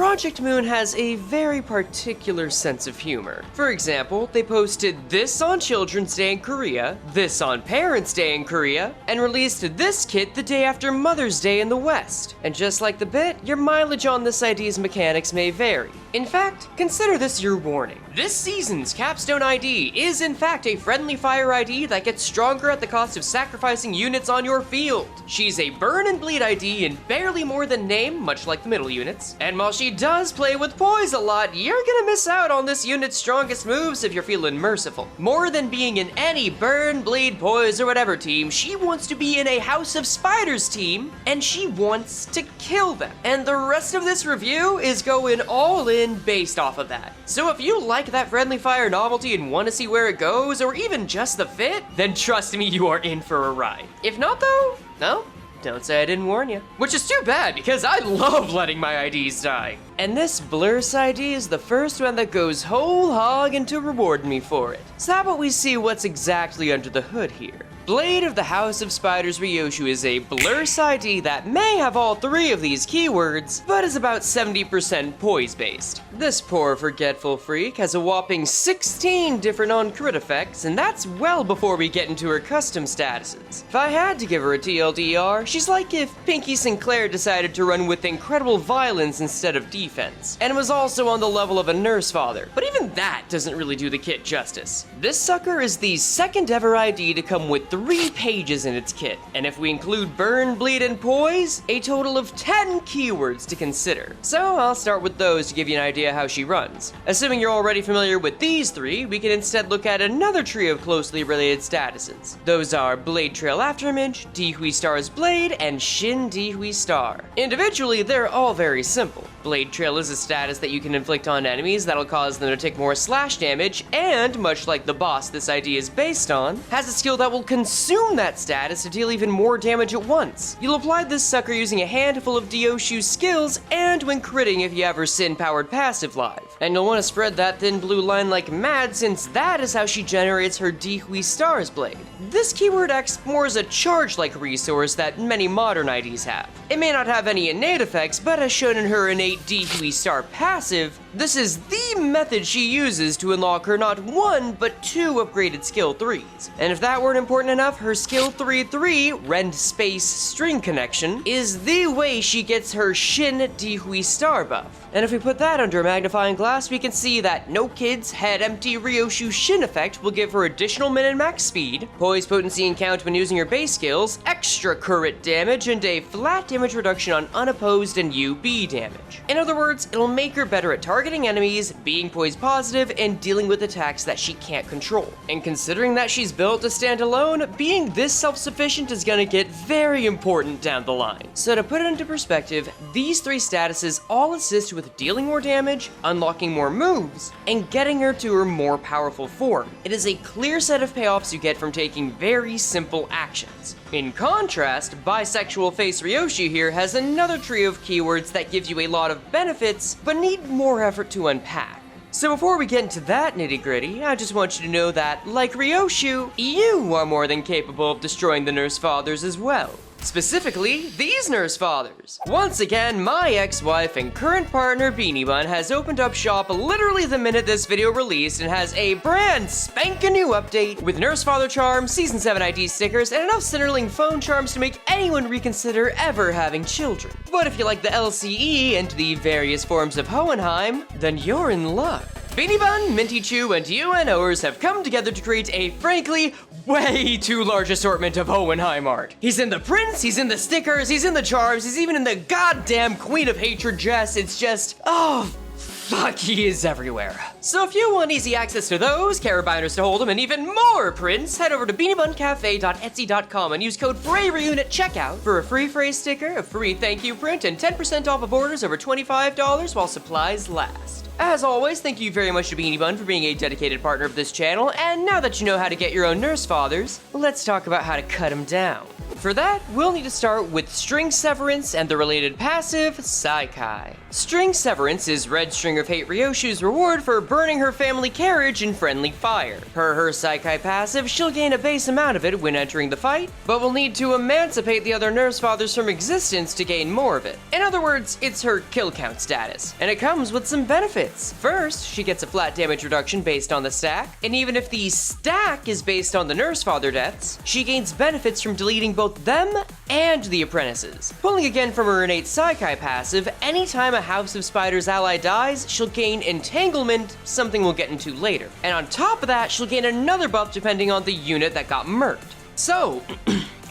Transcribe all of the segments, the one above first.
Project Moon has a very particular sense of humor. For example, they posted this on Children's Day in Korea, this on Parents' Day in Korea, and released this kit the day after Mother's Day in the West. And just like the bit, your mileage on this ID's mechanics may vary. In fact, consider this your warning. This season's Capstone ID is in fact a friendly fire ID that gets stronger at the cost of sacrificing units on your field. She's a burn and bleed ID in barely more than name, much like the middle units. And while she does play with poise a lot, you're gonna miss out on this unit's strongest moves if you're feeling merciful. More than being in any burn, bleed, poise, or whatever team, she wants to be in a House of Spiders team, and she wants to kill them. And the rest of this review is going all in based off of that. So if you like that friendly fire novelty and want to see where it goes, or even just the fit, then trust me, you are in for a ride. If not though, no, don't say I didn't warn you. Which is too bad, because I love letting my IDs die. And this Blur's ID is the first one that goes whole hog into rewarding me for it. So how about we see what's exactly under the hood here? Blade of the House of Spiders Ryoshu is a Blur's ID that may have all three of these keywords, but is about 70% poise-based. This poor forgetful freak has a whopping 16 different on-crit effects, and that's well before we get into her custom statuses. If I had to give her a TLDR, she's like if Pinky Sinclair decided to run with incredible violence instead of defense, and was also on the level of a nurse father, but even that doesn't really do the kit justice. This sucker is the second ever ID to come with 3 pages in its kit, and if we include burn, bleed, and poise, a total of 10 keywords to consider. So I'll start with those to give you an idea how she runs. Assuming you're already familiar with these 3, we can instead look at another trio of closely related statuses. Those are Blade Trail Afterimage, Dihui Star's Blade, and Shin Dihui Star. Individually, they're all very simple. Blade Trail is a status that you can inflict on enemies that'll cause them to take more slash damage, and much like the boss this idea is based on, has a skill that will consume that status to deal even more damage at once. You'll apply this sucker using a handful of Ryoshu's skills, and when critting if you have her Sin-powered passive live. And you'll want to spread that thin blue line like mad, since that is how she generates her Dihui Star's Blade. This keyword acts more as a charge-like resource that many modern IDs have. It may not have any innate effects, but as shown in her innate Dihui Star passive, this is the method she uses to unlock her not 1, but 2 upgraded skill 3s. And if that weren't important enough, her skill 3-3, Rend Space String Connection, is the way she gets her Shin Dihui Star buff. And if we put that under a magnifying glass, we can see that No Kids Head Empty Ryoshu Shin effect will give her additional min and max speed, poise potency and count when using her base skills, extra crit damage, and a flat damage reduction on unopposed and UB damage. In other words, it'll make her better at targeting enemies, being poise positive, and dealing with attacks that she can't control. And considering that she's built to stand alone, being this self-sufficient is gonna get very important down the line. So to put it into perspective, these 3 statuses all assist with dealing more damage, unlocking more moves, and getting her to her more powerful form. It is a clear set of payoffs you get from taking very simple actions. In contrast, Bisexual Face Ryoshu here has another trio of keywords that gives you a lot of benefits, but need more effort to unpack. So before we get into that nitty-gritty, I just want you to know that, like Ryoshu, you are more than capable of destroying the Nurse Fathers as well. Specifically, these Nurse Fathers. Once again, my ex-wife and current partner Beanie Bun has opened up shop literally the minute this video released and has a brand spanking new update with Nurse Father charms, Season 7 ID stickers, and enough Centerling phone charms to make anyone reconsider ever having children. But if you like the LCE and the various forms of Hohenheim, then you're in luck. Beanie Bun, Minty Chew, and UNOers have come together to create a, frankly, way too large assortment of Hohenheim art. He's in the prints, he's in the stickers, he's in the charms, he's even in the goddamn Queen of Hatred dress. It's just, oh, fuck, he is everywhere. So if you want easy access to those, carabiners to hold them, and even more prints, head over to beaniebuncafe.etsy.com and use code FREYREUN at checkout for a free Frey sticker, a free thank you print, and 10% off of orders over $25 while supplies last. As always, thank you very much to Beanie Bun for being a dedicated partner of this channel, and now that you know how to get your own Nurse Fathers, let's talk about how to cut them down. for that, we'll need to start with String Severance and the related passive, Saikai. String Severance is Red String of Hate Ryoshu's reward for burning her family carriage in friendly fire. Per her Saikai passive, she'll gain a base amount of it when entering the fight, but will need to emancipate the other Nurse Fathers from existence to gain more of it. In other words, it's her kill count status, and it comes with some benefits. First, she gets a flat damage reduction based on the stack, and even if the stack is based on the Nurse Father deaths, she gains benefits from deleting both them and the apprentices. Pulling again from her innate Saikai passive, anytime a House of Spiders ally dies, she'll gain Entanglement, something we'll get into later. And on top of that, she'll gain another buff depending on the unit that got murked. So,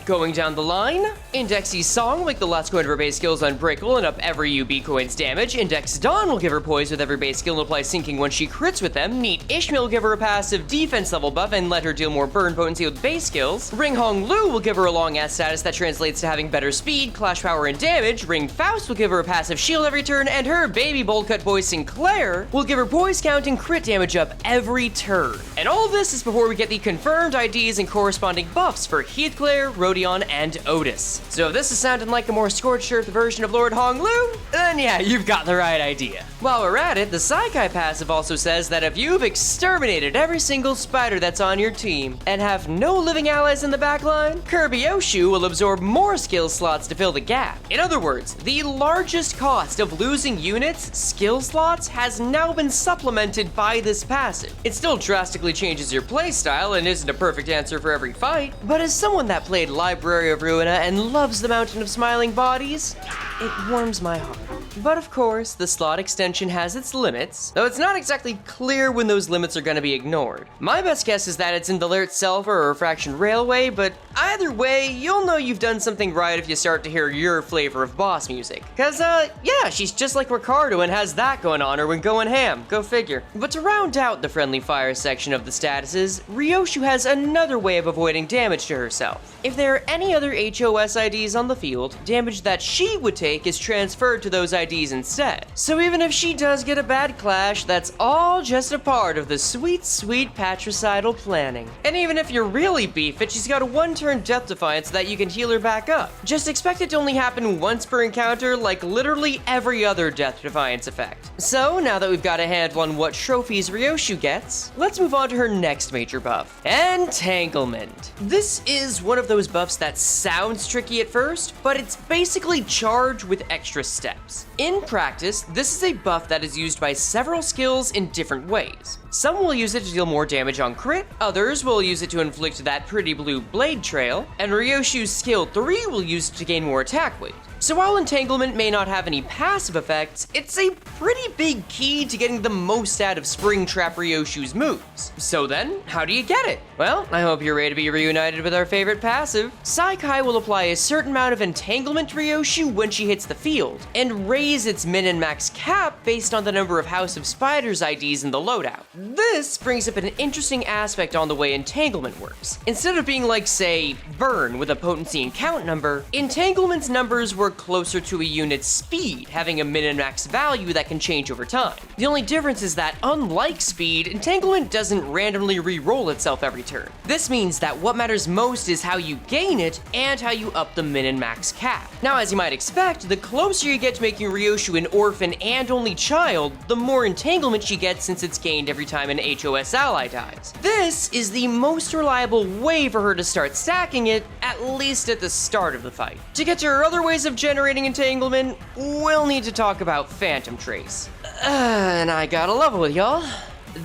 going down the line, Indexy's Song will make the last coin of her base skills unbreakable and up every UB coin's damage. Index Dawn will give her poise with every base skill and apply sinking when she crits with them. Neat Ishmael will give her a passive defense level buff and let her deal more burn potency with base skills. Ring Hong Lu will give her a long ass status that translates to having better speed, clash power, and damage. Ring Faust will give her a passive shield every turn, and her baby bold cut boy Sinclair will give her poise count and crit damage up every turn. And all this is before we get the confirmed IDs and corresponding buffs for Heathclair, Rodion, and Otis. So if this is sounding like a more scorched earth version of Lord Hong Lu, then yeah, you've got the right idea. While we're at it, the Saikai passive also says that if you've exterminated every single spider that's on your team and have no living allies in the backline, Ryoshu will absorb more skill slots to fill the gap. In other words, the largest cost of losing units, skill slots, has now been supplemented by this passive. It still drastically changes your playstyle and isn't a perfect answer for every fight, but as someone that played Library of Ruina and loves the Mountain of Smiling Bodies, it warms my heart. But of course, the slot extension has its limits, though it's not exactly clear when those limits are going to be ignored. My best guess is that it's in the Lair itself or Refraction Railway, but either way, you'll know you've done something right if you start to hear your flavor of boss music. Cause, yeah, she's just like Ricardo and has that going on her when going ham, go figure. But to round out the friendly fire section of the statuses, Ryoshu has another way of avoiding damage to herself. If there are any other HOS IDs on the field, damage that she would take is transferred to those IDs instead. So even if she does get a bad clash, that's all just a part of the sweet, sweet patricidal planning. And even if you're really beef it, she's got a one-turn Death Defiance so that you can heal her back up. Just expect it to only happen once per encounter, like literally every other Death Defiance effect. So now that we've got a handle on what trophies Ryoshu gets, let's move on to her next major buff, Entanglement. This is one of those buffs that sounds tricky at first, but it's basically charged with extra steps. In practice, this is a buff that is used by several skills in different ways. Some will use it to deal more damage on crit, others will use it to inflict that pretty blue blade trail, and Ryoshu's skill 3 will use it to gain more attack weight. So while Entanglement may not have any passive effects, it's a pretty big key to getting the most out of Springtrap Ryoshu's moves. So then, how do you get it? Well, I hope you're ready to be reunited with our favorite passive. Saikai will apply a certain amount of Entanglement to Ryoshu when she hits the field, and raise its min and max cap based on the number of House of Spiders IDs in the loadout. This brings up an interesting aspect on the way Entanglement works. Instead of being like, say, Burn with a potency and count number, Entanglement's numbers work closer to a unit's speed, having a min and max value that can change over time. The only difference is that, unlike speed, Entanglement doesn't randomly re-roll itself every turn. This means that what matters most is how you gain it and how you up the min and max cap. Now, as you might expect, the closer you get to making Ryoshu an orphan and only child, the more Entanglement she gets since it's gained every time an HOS ally dies. This is the most reliable way for her to start stacking it, at least at the start of the fight. To get to her other ways of generating Entanglement, we'll need to talk about Phantom Trace. And I gotta level with y'all.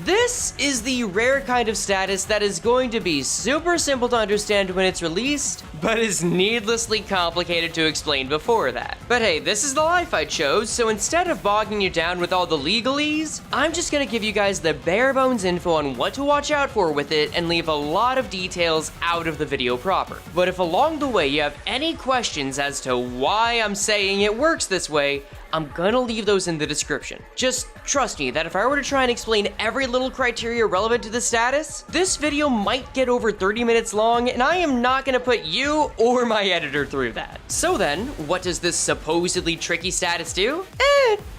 This is the rare kind of status that is going to be super simple to understand when it's released, but is needlessly complicated to explain before that. But hey, this is the life I chose, so instead of bogging you down with all the legalese, I'm just gonna give you guys the bare bones info on what to watch out for with it and leave a lot of details out of the video proper. But if along the way you have any questions as to why I'm saying it works this way, I'm gonna leave those in the description. Just trust me that if I were to try and explain every little criteria relevant to the status, this video might get over 30 minutes long, and I am not gonna put you or my editor through that. So then, what does this supposedly tricky status do?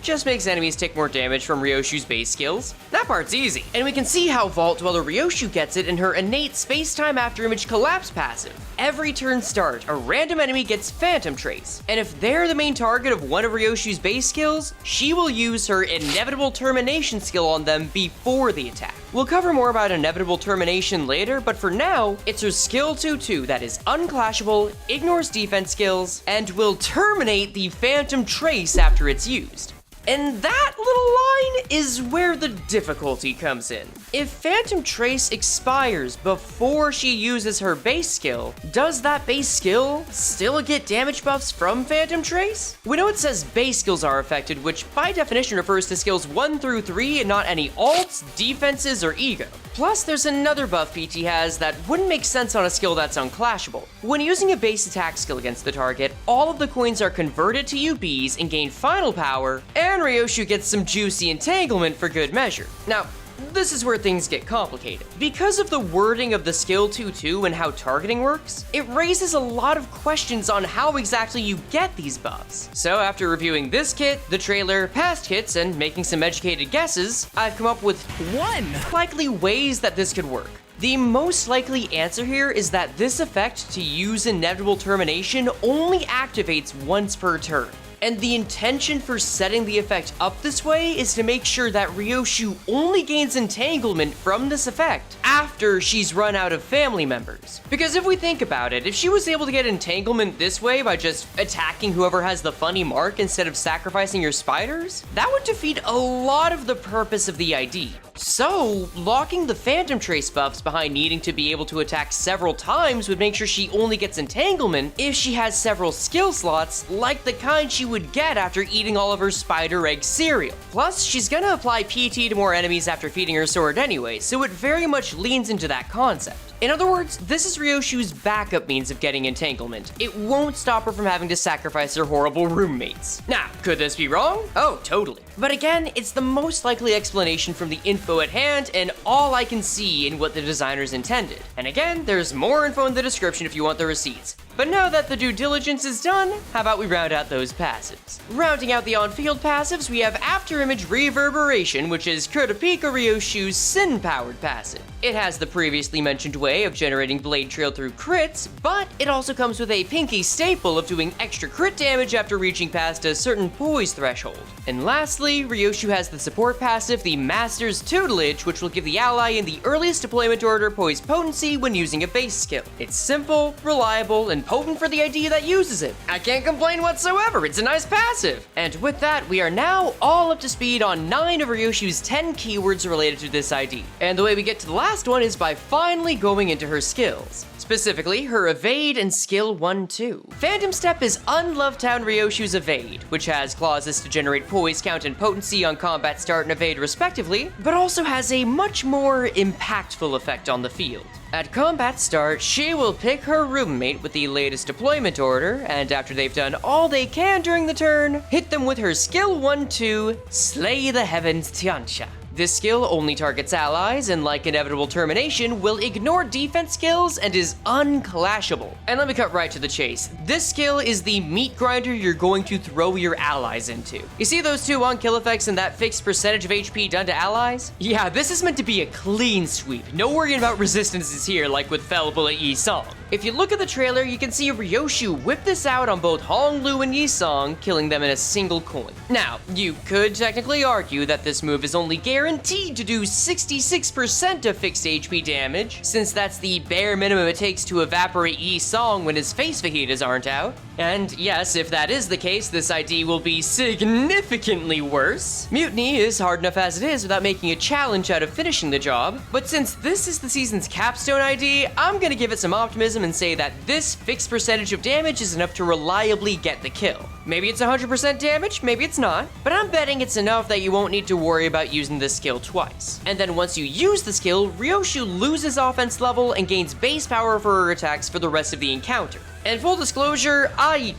Just makes enemies take more damage from Ryoshu's base skills. That part's easy. And we can see how Vault Dweller Ryoshu gets it in her innate space-time after-image collapse passive. Every turn start, a random enemy gets Phantom Trace, and if they're the main target of one of Ryoshu's base skills, she will use her Inevitable Termination skill on them before the attack. We'll cover more about Inevitable Termination later, but for now, it's her skill 2-2 that is unclashable, ignores defense skills, and will terminate the Phantom Trace after it's used. And that little line is where the difficulty comes in. If Phantom Trace expires before she uses her base skill, does that base skill still get damage buffs from Phantom Trace? We know it says base skills are affected, which by definition refers to skills 1 through 3 and not any alts, defenses, or ego. Plus, there's another buff PT has that wouldn't make sense on a skill that's unclashable. When using a base attack skill against the target, all of the coins are converted to UBs and gain final power, and Ryoshu gets some juicy entanglement for good measure. Now, this is where things get complicated. Because of the wording of the skill 2-2 and how targeting works, it raises a lot of questions on how exactly you get these buffs. So after reviewing this kit, the trailer, past kits, and making some educated guesses, I've come up with one likely ways that this could work. The most likely answer here is that this effect to use Inevitable Termination only activates once per turn. And the intention for setting the effect up this way is to make sure that Ryoshu only gains entanglement from this effect after she's run out of family members. Because if we think about it, if she was able to get entanglement this way by just attacking whoever has the funny mark instead of sacrificing your spiders, that would defeat a lot of the purpose of the ID. So, locking the Phantom Trace buffs behind needing to be able to attack several times would make sure she only gets entanglement if she has several skill slots, like the kind she would get after eating all of her spider egg cereal. Plus, she's gonna apply PT to more enemies after feeding her sword anyway, so it very much leans into that concept. In other words, this is Ryoshu's backup means of getting entanglement. It won't stop her from having to sacrifice her horrible roommates. Now, could this be wrong? Oh, totally. But again, it's the most likely explanation from the info at hand and all I can see in what the designers intended. And again, there's more info in the description if you want the receipts. But now that the due diligence is done, how about we round out those passives? Rounding out the on-field passives, we have After-Image Reverberation, which is Kurapika Ryoshu's Sin-powered passive. It has the previously mentioned way of generating Blade Trail through crits, but it also comes with a pinky staple of doing extra crit damage after reaching past a certain poise threshold. And lastly, Ryoshu has the support passive, the Master's Tutelage, which will give the ally in the earliest deployment order poise potency when using a base skill. It's simple, reliable, and potent for the ID that uses it. I can't complain whatsoever, it's a nice passive! And with that, we are now all up to speed on 9 of Ryoshu's 10 keywords related to this ID. And the way we get to the last one is by finally going into her skills. Specifically, her Evade and Skill 1-2. Phantom Step is Unloved Town Ryoshu's Evade, which has clauses to generate poise count and potency on combat start and evade respectively, but also has a much more impactful effect on the field. At combat start, she will pick her roommate with the latest deployment order, and after they've done all they can during the turn, hit them with her Skill 1-2, Slay the Heavens Tianxia. This skill only targets allies, and like Inevitable Termination, will ignore defense skills and is unclashable. And let me cut right to the chase. This skill is the meat grinder you're going to throw your allies into. You see those two on-kill effects and that fixed percentage of HP done to allies? Yeah, this is meant to be a clean sweep. No worrying about resistances here like with Fell Bullet Yi Song. If you look at the trailer, you can see Ryoshu whip this out on both Hong Lu and Yi Song, killing them in a single coin. Now, you could technically argue that this move is only guaranteed to do 66% of fixed HP damage, since that's the bare minimum it takes to evaporate Yi Song when his face fajitas aren't out. And yes, if that is the case, this ID will be significantly worse. Mutiny is hard enough as it is without making a challenge out of finishing the job, but since this is the season's capstone ID, I'm gonna give it some optimism and say that this fixed percentage of damage is enough to reliably get the kill. Maybe it's 100% damage, maybe it's not, but I'm betting it's enough that you won't need to worry about using this skill twice. And then once you use the skill, Ryoshu loses offense level and gains base power for her attacks for the rest of the encounter. And full disclosure, I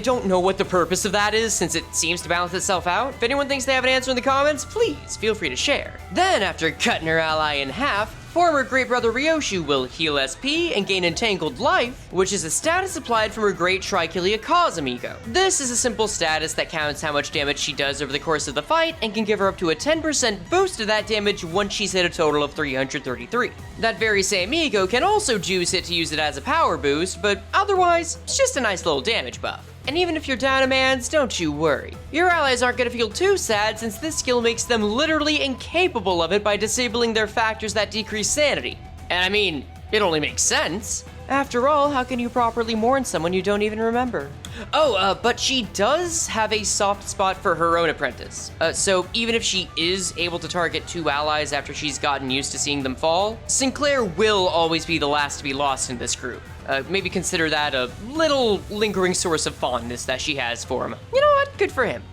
don't know what the purpose of that is, since it seems to balance itself out. If anyone thinks they have an answer in the comments, please feel free to share. Then, after cutting her ally in half, former great brother Ryoshu will heal SP and gain Entangled Life, which is a status applied from her great Trichilia Cause amigo. This is a simple status that counts how much damage she does over the course of the fight and can give her up to a 10% boost to that damage once she's hit a total of 333. That very same amigo can also juice it to use it as a power boost, but otherwise, it's just a nice little damage buff. And even if you're down a man's, don't you worry. Your allies aren't gonna feel too sad since this skill makes them literally incapable of it by disabling their factors that decrease sanity. And I mean, it only makes sense. After all, how can you properly mourn someone you don't even remember? But she does have a soft spot for her own apprentice. So even if she is able to target 2 allies after she's gotten used to seeing them fall, Sinclair will always be the last to be lost in this group. Maybe consider that a little lingering source of fondness that she has for him. You know what? Good for him.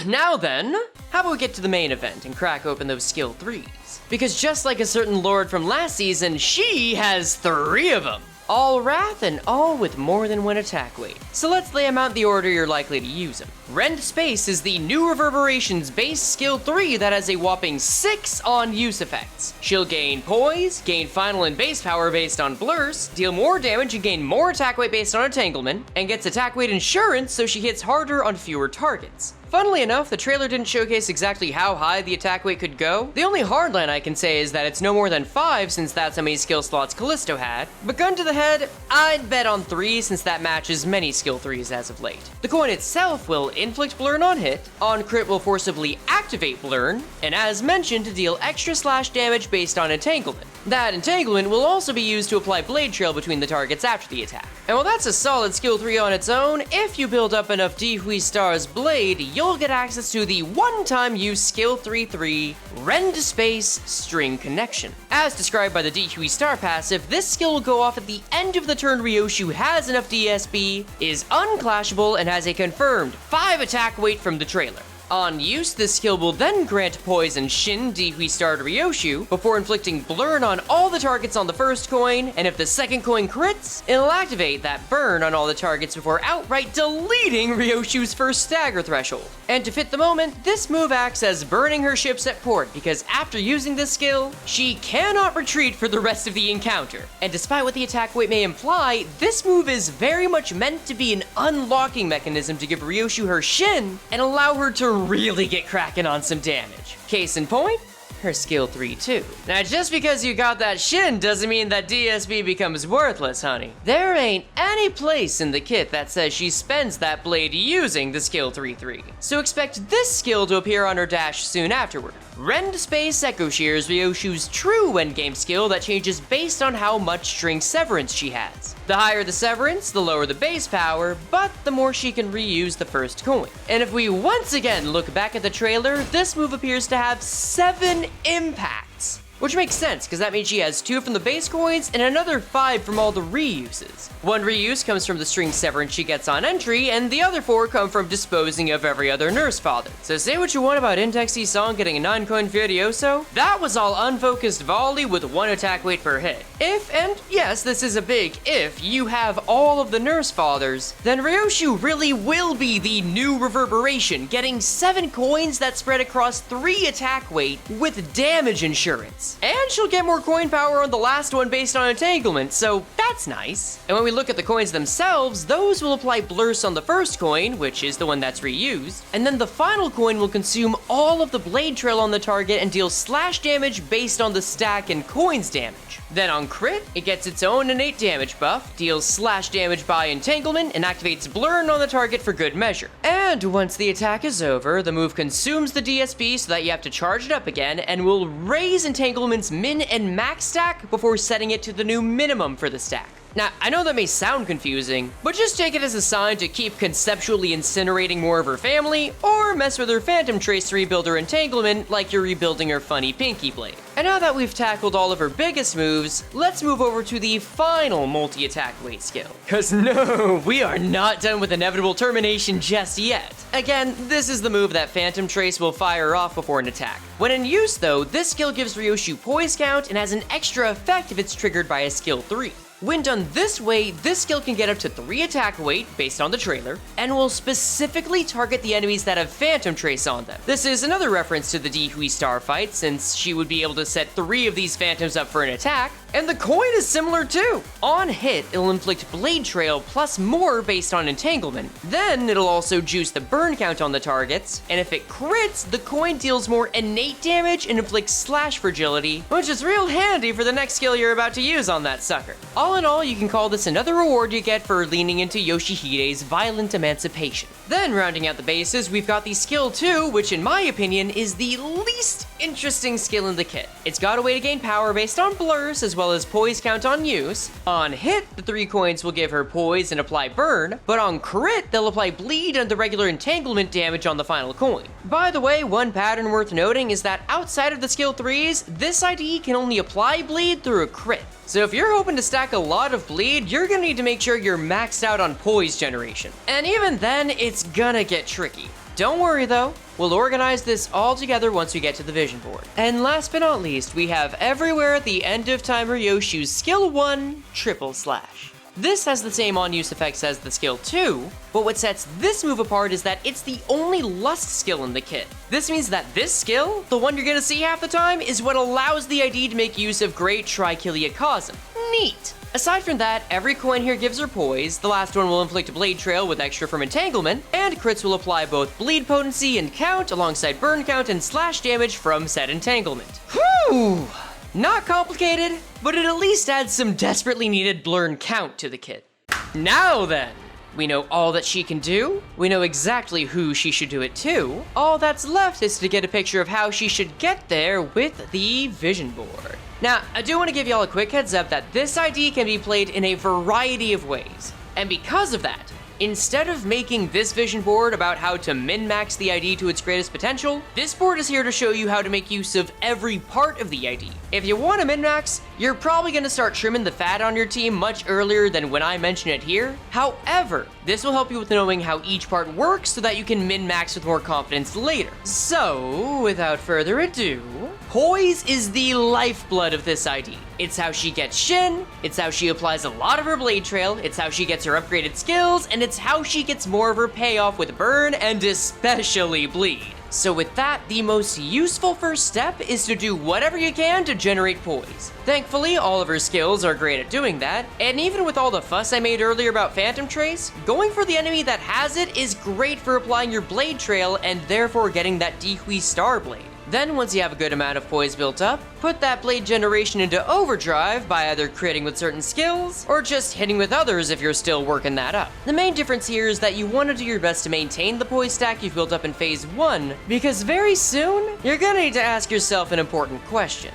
Now then, how about we get to the main event and crack open those skill 3s? Because just like a certain lord from last season, she has 3 of them. All wrath and all with more than 1 attack weight. So let's lay them out in the order you're likely to use them. Rend Space is the new Reverberations base skill 3 that has a whopping 6 on-use effects. She'll gain Poise, gain Final and base power based on Blurs, deal more damage and gain more attack weight based on Entanglement, and gets attack weight insurance so she hits harder on fewer targets. Funnily enough, the trailer didn't showcase exactly how high the attack weight could go. The only hardline I can say is that it's no more than 5 since that's how many skill slots Callisto had. But gun to the head, I'd bet on 3 since that matches many skill 3s as of late. The coin itself will inflict Blurn on hit, on crit will forcibly activate Blurn, and as mentioned to deal extra slash damage based on Entanglement. That Entanglement will also be used to apply Blade Trail between the targets after the attack. And while that's a solid skill 3 on its own, if you build up enough Dihui Star's Blade, you'll get access to the one-time use skill 3/3 Rend Space String Connection. As described by the Dihui Star passive, this skill will go off at the end of the turn Ryoshu has enough DSB, is unclashable, and has a confirmed 5 attack weight from the trailer. On use, this skill will then grant Poise and Shin Dihui Star to Ryoshu before inflicting Blurn on all the targets on the first coin, and if the second coin crits, it'll activate that burn on all the targets before outright deleting Ryoshu's first stagger threshold. And to fit the moment, this move acts as burning her ships at port because after using this skill, she cannot retreat for the rest of the encounter. And despite what the attack weight may imply, this move is very much meant to be an unlocking mechanism to give Ryoshu her Shin and allow her to really get cracking on some damage. Case in point, her skill 3 too. Now just because you got that Shin doesn't mean that DSB becomes worthless, honey. There ain't any place in the kit that says she spends that blade using the skill 3/3. So expect this skill to appear on her dash soon afterward. Rend Space Echo Shear is Ryoshu's true endgame skill that changes based on how much string severance she has. The higher the severance, the lower the base power, but the more she can reuse the first coin. And if we once again look back at the trailer, this move appears to have 7 impacts. Which makes sense, because that means she has 2 from the base coins and another 5 from all the reuses. 1 reuse comes from the string severance she gets on entry, and the other 4 come from disposing of every other nurse father. So say what you want about Indexy Song getting a 9-coin Furioso, that was all unfocused volley with 1 attack weight per hit. If, and yes, this is a big if, you have all of the nurse fathers, then Ryoshu really will be the new Reverberation, getting 7 coins that spread across 3 attack weight with damage insurance. And she'll get more coin power on the last one based on Entanglement, so that's nice. And when we look at the coins themselves, those will apply Blurs on the first coin, which is the one that's reused, and then the final coin will consume all of the Blade Trail on the target and deal slash damage based on the stack and coins damage. Then on crit, it gets its own innate damage buff, deals slash damage by Entanglement, and activates Blurn on the target for good measure. And once the attack is over, the move consumes the DSB so that you have to charge it up again, and will raise Entanglement's min and max stack before setting it to the new minimum for the stack. Now, I know that may sound confusing, but just take it as a sign to keep conceptually incinerating more of her family, or mess with her Phantom Trace to rebuild her Entanglement like you're rebuilding her funny Pinky Blade. And now that we've tackled all of her biggest moves, let's move over to the final multi-attack weight skill. Cause no, we are not done with inevitable termination just yet. Again, this is the move that Phantom Trace will fire off before an attack. When in use though, this skill gives Ryoshu poise count and has an extra effect if it's triggered by a skill 3. When done this way, this skill can get up to 3 attack weight, based on the trailer, and will specifically target the enemies that have Phantom Trace on them. This is another reference to the Dihui Star fight, since she would be able to set 3 of these Phantoms up for an attack, and the coin is similar too. On hit, it'll inflict Blade Trail plus more based on entanglement. Then it'll also juice the burn count on the targets, and if it crits, the coin deals more innate damage and inflicts slash fragility, which is real handy for the next skill you're about to use on that sucker. All in all, you can call this another reward you get for leaning into Yoshihide's violent emancipation. Then rounding out the bases, we've got the skill 2, which in my opinion is the least interesting skill in the kit. It's got a way to gain power based on blurs as well as poise count on use. On hit, the 3 coins will give her poise and apply burn, but on crit, they'll apply bleed and the regular entanglement damage on the final coin. By the way, one pattern worth noting is that outside of the skill 3s, this ID can only apply bleed through a crit. So if you're hoping to stack a lot of bleed, you're gonna need to make sure you're maxed out on poise generation. And even then, it's gonna get tricky. Don't worry though, we'll organize this all together once we get to the vision board. And last but not least, we have everywhere at the end of time Ryoshu's skill 1, triple slash. This has the same on-use effects as the skill 2, but what sets this move apart is that it's the only lust skill in the kit. This means that this skill, the one you're gonna see half the time, is what allows the ID to make use of Great Trichiliacosm. Neat! Aside from that, every coin here gives her poise, the last one will inflict Blade Trail with extra from entanglement, and crits will apply both bleed potency and count alongside burn count and slash damage from said entanglement. Whew! Not complicated, but it at least adds some desperately needed blur count to the kit. Now then, we know all that she can do, we know exactly who she should do it to, all that's left is to get a picture of how she should get there with the vision board. Now, I do want to give y'all a quick heads up that this ID can be played in a variety of ways, and because of that, instead of making this vision board about how to min-max the ID to its greatest potential, this board is here to show you how to make use of every part of the ID. If you want to min-max, you're probably going to start trimming the fat on your team much earlier than when I mention it here. However, this will help you with knowing how each part works so that you can min-max with more confidence later. So, without further ado, poise is the lifeblood of this ID. It's how she gets Shin, it's how she applies a lot of her Blade Trail, it's how she gets her upgraded skills, and it's how she gets more of her payoff with Burn and especially Bleed. So with that, the most useful first step is to do whatever you can to generate poise. Thankfully, all of her skills are great at doing that, and even with all the fuss I made earlier about Phantom Trace, going for the enemy that has it is great for applying your Blade Trail and therefore getting that Dihui Star Blade. Then once you have a good amount of poise built up, put that blade generation into overdrive by either critting with certain skills, or just hitting with others if you're still working that up. The main difference here is that you want to do your best to maintain the poise stack you've built up in phase 1, because very soon, you're gonna need to ask yourself an important question.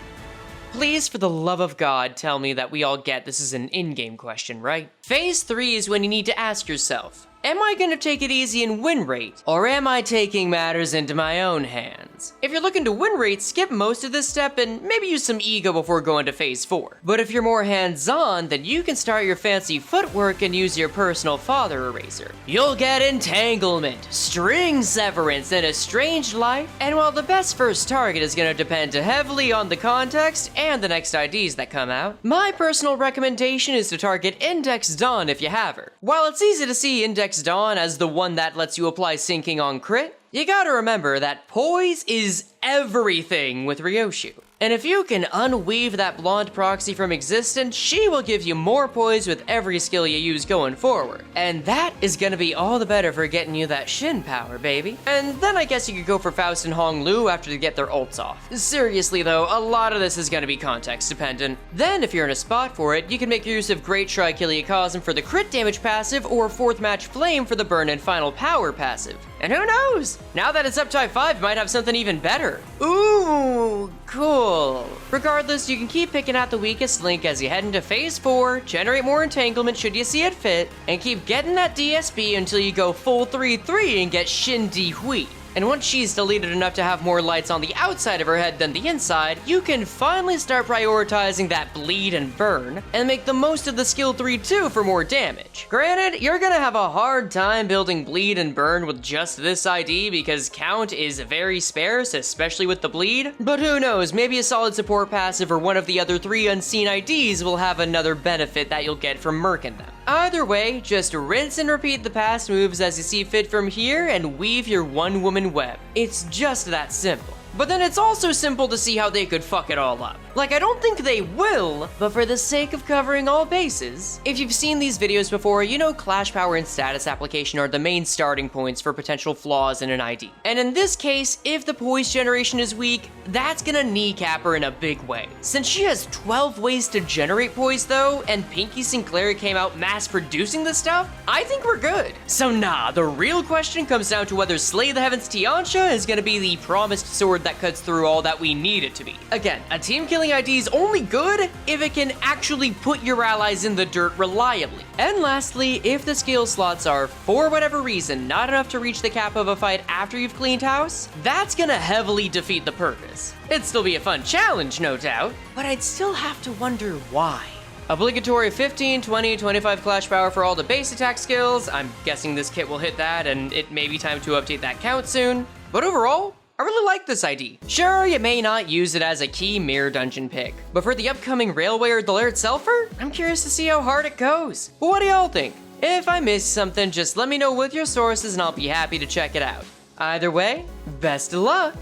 Please, for the love of God, tell me that we all get this is an in-game question, right? Phase 3 is when you need to ask yourself, am I gonna take it easy in win rate, or am I taking matters into my own hands? If you're looking to win rate, skip most of this step and maybe use some ego before going to phase 4. But if you're more hands-on, then you can start your fancy footwork and use your personal father eraser. You'll get entanglement, string severance, and a strange life, and while the best first target is gonna depend heavily on the context and the next IDs that come out, my personal recommendation is to target Index Dawn if you have her. While it's easy to see Index Dawn as the one that lets you apply sinking on crit, you gotta remember that poise is everything with Ryoshu. And if you can unweave that blonde proxy from existence, she will give you more poise with every skill you use going forward. And that is gonna be all the better for getting you that Shin power, baby. And then I guess you could go for Faust and Hong Lu after they get their ults off. Seriously though, a lot of this is gonna be context dependent. Then if you're in a spot for it, you can make use of Great Trichiliacosm for the crit damage passive or 4th Match Flame for the burn and final power passive. And who knows? Now that it's up type 5, you might have something even better. Ooh, cool. Regardless, you can keep picking out the weakest link as you head into phase 4, generate more entanglement should you see it fit, and keep getting that DSB until you go full 3-3 and get Shin Dihui. And once she's deleted enough to have more lights on the outside of her head than the inside, you can finally start prioritizing that bleed and burn, and make the most of the skill 3 too for more damage. Granted, you're gonna have a hard time building bleed and burn with just this ID because count is very sparse, especially with the bleed, but who knows, maybe a solid support passive or one of the other 3 unseen IDs will have another benefit that you'll get from murking them. Either way, just rinse and repeat the past moves as you see fit from here and weave your one-woman web. It's just that simple. But then it's also simple to see how they could fuck it all up. Like, I don't think they will, but for the sake of covering all bases, if you've seen these videos before, you know Clash Power and Status Application are the main starting points for potential flaws in an ID. And in this case, if the poise generation is weak, that's gonna kneecap her in a big way. Since she has 12 ways to generate poise though, and Pinky Sinclair came out mass producing this stuff, I think we're good. So nah, the real question comes down to whether Slay the Heavens Tiansha is gonna be the promised sword that cuts through all that we need it to be. Again, a team killing ID is only good if it can actually put your allies in the dirt reliably. And lastly, if the skill slots are, for whatever reason, not enough to reach the cap of a fight after you've cleaned house, that's gonna heavily defeat the purpose. It'd still be a fun challenge, no doubt, but I'd still have to wonder why. Obligatory 15, 20, 25 Clash Power for all the base attack skills. I'm guessing this kit will hit that, and it may be time to update that count soon. But overall, I really like this ID. Sure, you may not use it as a key mirror dungeon pick, but for the upcoming Railway or the Laird Selfer, I'm curious to see how hard it goes. But what do y'all think? If I missed something, just let me know with your sources and I'll be happy to check it out. Either way, best of luck!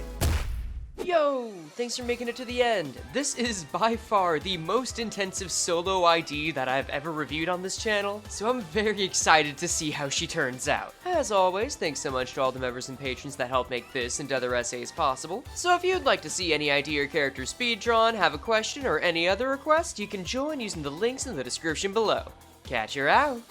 Yo, thanks for making it to the end. This is by far the most intensive solo ID that I've ever reviewed on this channel, so I'm very excited to see how she turns out. As always, thanks so much to all the members and patrons that help make this and other essays possible. So if you'd like to see any ID or character speed drawn, have a question, or any other request, you can join using the links in the description below. Catch her out!